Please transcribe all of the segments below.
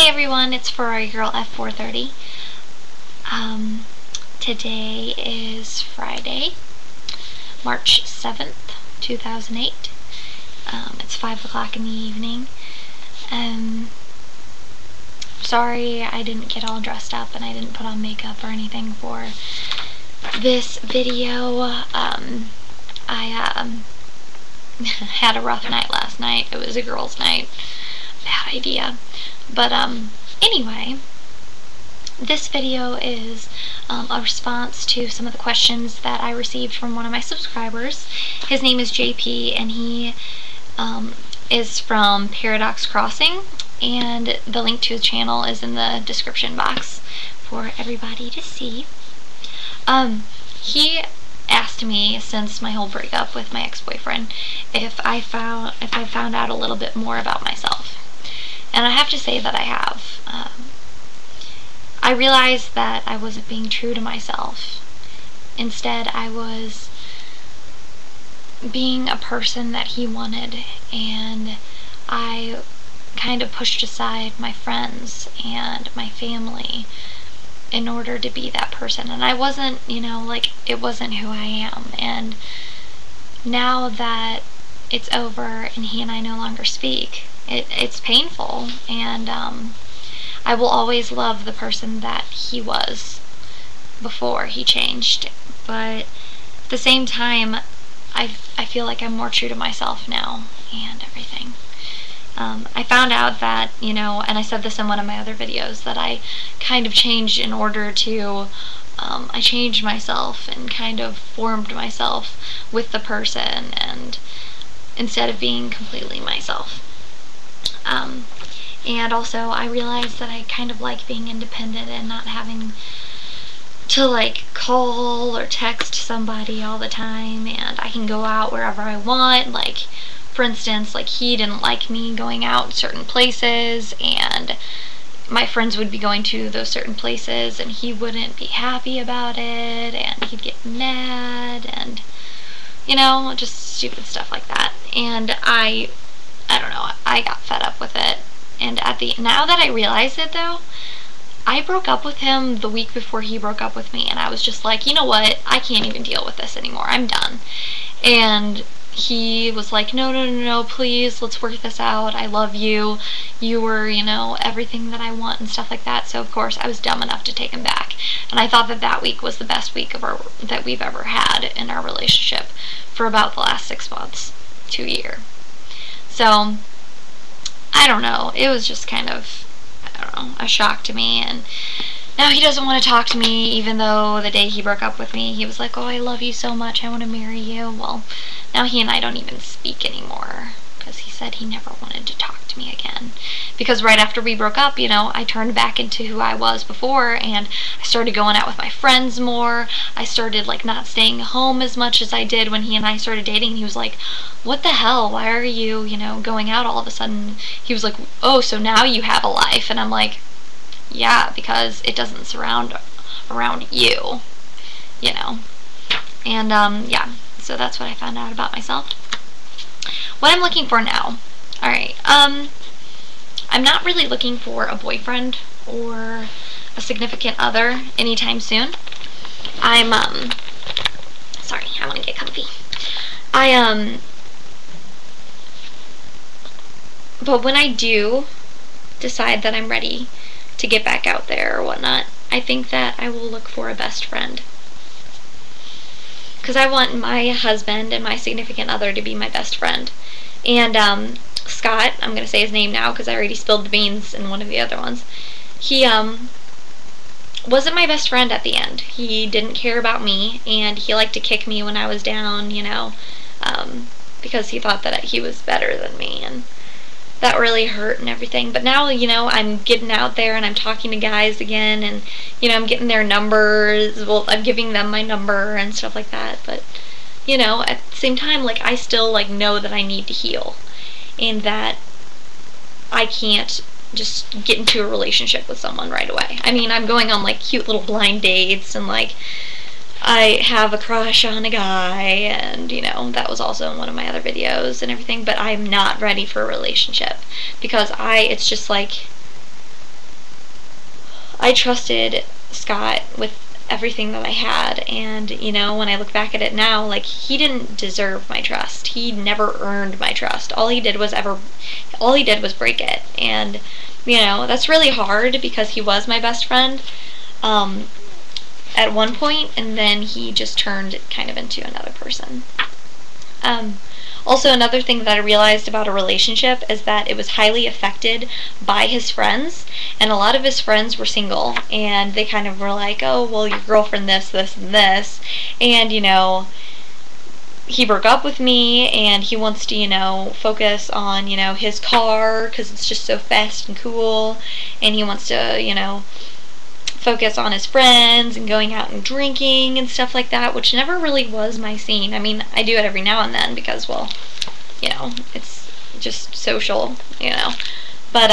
Hey everyone, it's Ferrari Girl F430. Today is Friday, March 7th, 2008. It's 5 o'clock in the evening. Sorry I didn't get all dressed up and I didn't put on makeup or anything for this video. I had a rough night last night. It was a girls' night. Bad idea. But anyway, this video is a response to some of the questions that I received from one of my subscribers. His name is JP, and he is from Paradox Crossing, and the link to his channel is in the description box for everybody to see. He asked me, since my whole breakup with my ex-boyfriend, if I found out a little bit more about myself. And I have to say that I have. I realized that I wasn't being true to myself. Instead, I was being a person that he wanted, and I kind of pushed aside my friends and my family in order to be that person. And I wasn't, it wasn't who I am. And now that it's over and he and I no longer speak, it's painful, and I will always love the person that he was before he changed, but at the same time I feel like I'm more true to myself now and everything. I found out that, and I said this in one of my other videos, that I kind of changed in order to I changed myself and kind of formed myself with the person, and instead of being completely myself. And also I realized that I kind of like being independent and not having to call or text somebody all the time, and I can go out wherever I want. For instance, he didn't like me going out certain places, and my friends would be going to those certain places and he wouldn't be happy about it, and he'd get mad, and just stupid stuff like that. And I don't know, I got fed up with it. And now that I realize it though, I broke up with him the week before he broke up with me, and I was just like, you know what, I can't even deal with this anymore, I'm done. And he was like, no, please, let's work this out, I love you, you were, everything that I want and stuff like that. So of course I was dumb enough to take him back, and I thought that week was the best week that we've ever had in our relationship for about the last 6 months to a year. So I don't know, it was just kind of, a shock to me. And now he doesn't want to talk to me, even though the day he broke up with me he was like, oh, I love you so much, I want to marry you. Well, now he and I don't even speak anymore, because he said he never wanted to talk to me again. Because right after we broke up, I turned back into who I was before, and I started going out with my friends more. I started not staying home as much as I did when he and I started dating. He was like, what the hell, why are you, going out all of a sudden? He was like, oh, so now you have a life. And I'm like, yeah, because it doesn't surround around you, And yeah, so that's what I found out about myself. What I'm looking for now. Alright, I'm not really looking for a boyfriend or a significant other anytime soon. Sorry, I want to get comfy. But when I do decide that I'm ready to get back out there or whatnot, I think that I will look for a best friend. Because I want my husband and my significant other to be my best friend. And Scott, I'm going to say his name now because I already spilled the beans in one of the other ones. He wasn't my best friend at the end. He didn't care about me, and he liked to kick me when I was down, because he thought that he was better than me, and that really hurt and everything. But now, I'm getting out there and I'm talking to guys again, and, I'm getting their numbers. Well, I'm giving them my number and stuff like that. But, at the same time, I still, know that I need to heal, and that I can't just get into a relationship with someone right away. I mean, I'm going on, cute little blind dates, and, I have a crush on a guy, and, that was also in one of my other videos and everything, but I'm not ready for a relationship, because it's just I trusted Scott with everything that I had, and you know, when I look back at it now, like, he didn't deserve my trust. He never earned my trust. All he did was break it. And you know, that's really hard because he was my best friend at one point, and then he just turned kind of into another person. Also, another thing that I realized about a relationship is that it was highly affected by his friends, and a lot of his friends were single, and they kind of were like, oh, well, your girlfriend this, this, and this, and, you know, he broke up with me, and he wants to, you know, focus on, you know, his car, because it's just so fast and cool, and he wants to, you know, focus on his friends and going out and drinking and stuff like that, which never really was my scene. I mean, I do it every now and then because, well, you know, it's just social, you know. But,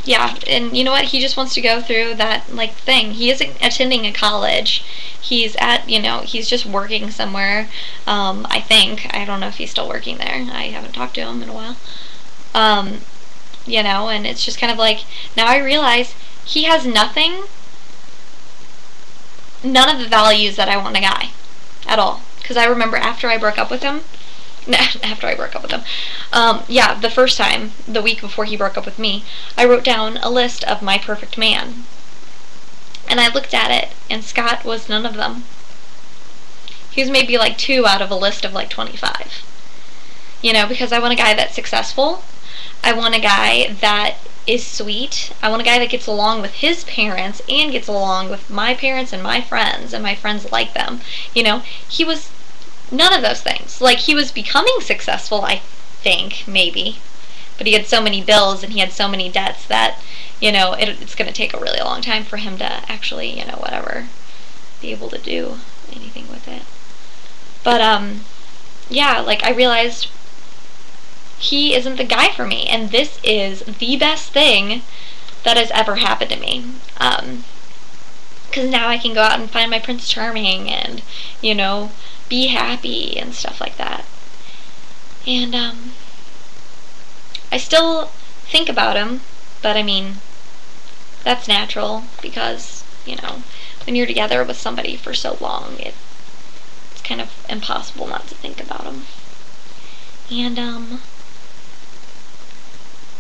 yeah, and you know what? He just wants to go through that, like, thing. He isn't attending a college. He's at, you know, he's just working somewhere, I think. I don't know if he's still working there. I haven't talked to him in a while. You know, and it's just kind of like, now I realize he has none of the values that I want in a guy at all. Because I remember after I broke up with him, yeah, the first time, the week before he broke up with me, I wrote down a list of my perfect man. And I looked at it, and Scott was none of them. He was maybe like 2 out of a list of like 25. You know, because I want a guy that's successful. I want a guy that is sweet. I want a guy that gets along with his parents and gets along with my parents and my friends like them. You know, he was none of those things. Like, he was becoming successful, I think, maybe. But he had so many bills and he had so many debts that, you know, it's going to take a really long time for him to actually, you know, whatever, be able to do anything with it. But, yeah, like, I realized he isn't the guy for me, and this is the best thing that has ever happened to me. Because now I can go out and find my Prince Charming and, you know, be happy and stuff like that. And, I still think about him, but I mean, that's natural because, you know, when you're together with somebody for so long, it's kind of impossible not to think about him. And,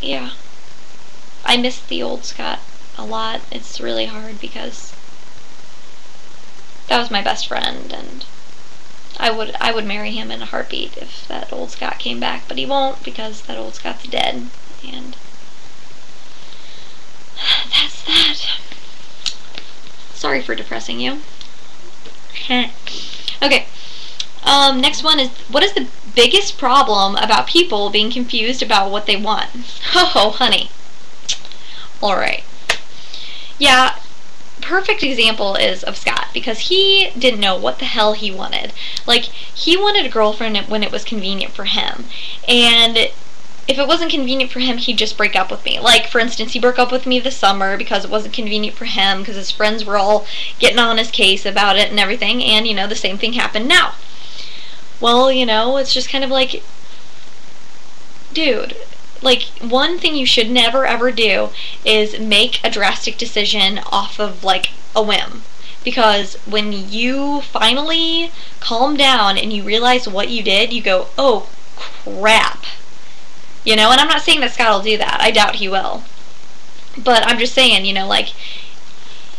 yeah, I miss the old Scott a lot. It's really hard because that was my best friend, and I would marry him in a heartbeat if that old Scott came back, but he won't because that old Scott's dead, and that's that. Sorry for depressing you. Okay. Next one is, what is the biggest problem about people being confused about what they want? Oh, honey. Alright. Yeah, perfect example is of Scott, because he didn't know what the hell he wanted. Like, he wanted a girlfriend when it was convenient for him. And if it wasn't convenient for him, he'd just break up with me. Like, for instance, he broke up with me this summer because it wasn't convenient for him, because his friends were all getting on his case about it and everything, and, you know, the same thing happened now. Well, you know, it's just kind of like, dude, like, one thing you should never ever do is make a drastic decision off of, like, a whim. Because when you finally calm down and you realize what you did, you go, oh, crap. You know, and I'm not saying that Scott will do that. I doubt he will. But I'm just saying, you know, like,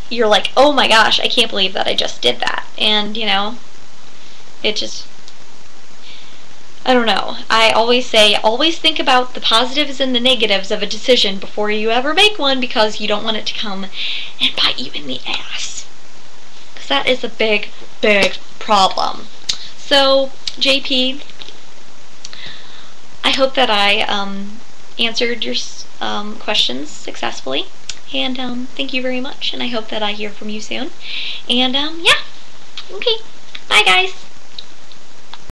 you're like, oh my gosh, I can't believe that I just did that. And, you know, it just, I don't know. I always say, always think about the positives and the negatives of a decision before you ever make one, because you don't want it to come and bite you in the ass. Because that is a big, big problem. So, JP, I hope that I answered your questions successfully. And thank you very much. And I hope that I hear from you soon. And yeah. Okay. Bye, guys.